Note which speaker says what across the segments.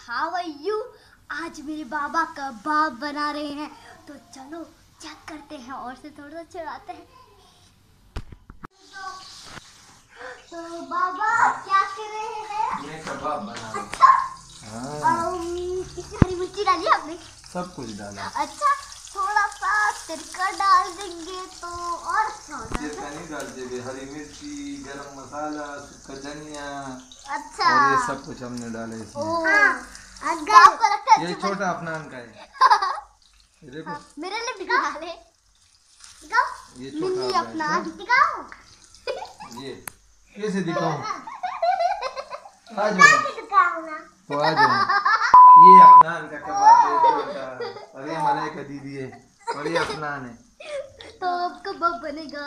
Speaker 1: How are you. आज मेरे बाबा कबाब बना रहे हैं, तो चलो चेक करते हैं और से थोड़ा चढ़ाते हैं। तो बाबा क्या कर रहे हैं?
Speaker 2: मैं कबाब बना रहा हूं।
Speaker 1: अच्छा,
Speaker 2: हाँ।
Speaker 1: इसमें हरी मिर्ची डाली आपने?
Speaker 2: सब कुछ डाला।
Speaker 1: अच्छा, थोड़ा सा सिरका डाल देंगे तो और अच्छा हो जाएगा।
Speaker 2: सिरका नहीं डालते, हरी मिर्ची, गरम मसाला, सूखा धनिया।
Speaker 1: अच्छा,
Speaker 2: और ये सब कुछ हमने डाला इसमें।
Speaker 1: हाँ, अगर
Speaker 2: ये छोटा अफनान का है। ये देखो।
Speaker 1: हाँ, मेरे लिए भी डाले।
Speaker 2: ये छोटा
Speaker 1: अफनान
Speaker 2: ये कैसे दिखाऊं? आ जाओ तो आ जाओ। ये अफनान का कबाब है छोटा, और ये मलाइका दीदी है, और ये अफनान है।
Speaker 1: तो अब कबाब बनेगा।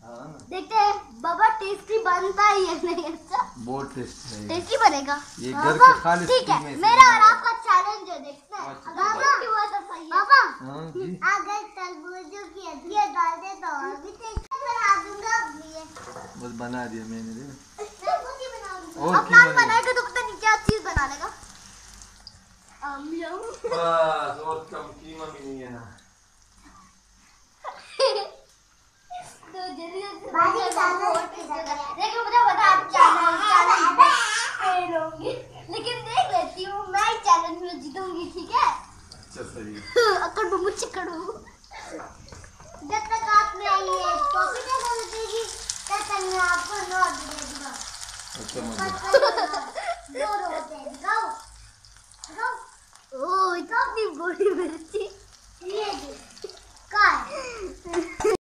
Speaker 2: हाँ,
Speaker 1: देखते हैं बाबा टेस्टी बनता ही है नहीं। अच्छा,
Speaker 2: बहुत टेस्टी है।
Speaker 1: टेस्टी बनेगा
Speaker 2: ये घर के खालिस
Speaker 1: ठीक है।
Speaker 2: कीमे से
Speaker 1: मेरा और
Speaker 2: बना
Speaker 1: आपका चैलेंज है, देखते हैं
Speaker 2: अच्छा,
Speaker 1: अगर टेस्टी हुआ तो सही है। बाबा
Speaker 2: हाँ जी।
Speaker 1: अगर तरबूजों की अदरक डाल दे तो और भी टेस्टी बना दूंगा।
Speaker 2: बस बना दिया मैंने।
Speaker 1: मैं खुद ही बना दूंगा।
Speaker 2: और
Speaker 1: अपना
Speaker 2: की
Speaker 1: बनाएगा तो पता नहीं क्या चीज बना लेगा।
Speaker 2: बस और कम कीमा भी नहीं है ना।
Speaker 1: तो जल्दी देखो बता चैलेंज होंगे, लेकिन देख लेती हूँ मैं चैलेंज में जीतूंगी, ठीक है?
Speaker 2: अच्छा सही है।
Speaker 1: अकड़ मुझे करो। जब तक आप में आई है कॉफी ना देगी तब तक मैं आपको नोट दे दूंगा।
Speaker 2: अच्छा मजा।
Speaker 1: दो रोज है, दिखाओ दिखाओ। ओह इतनी बड़ी मिर्ची, ये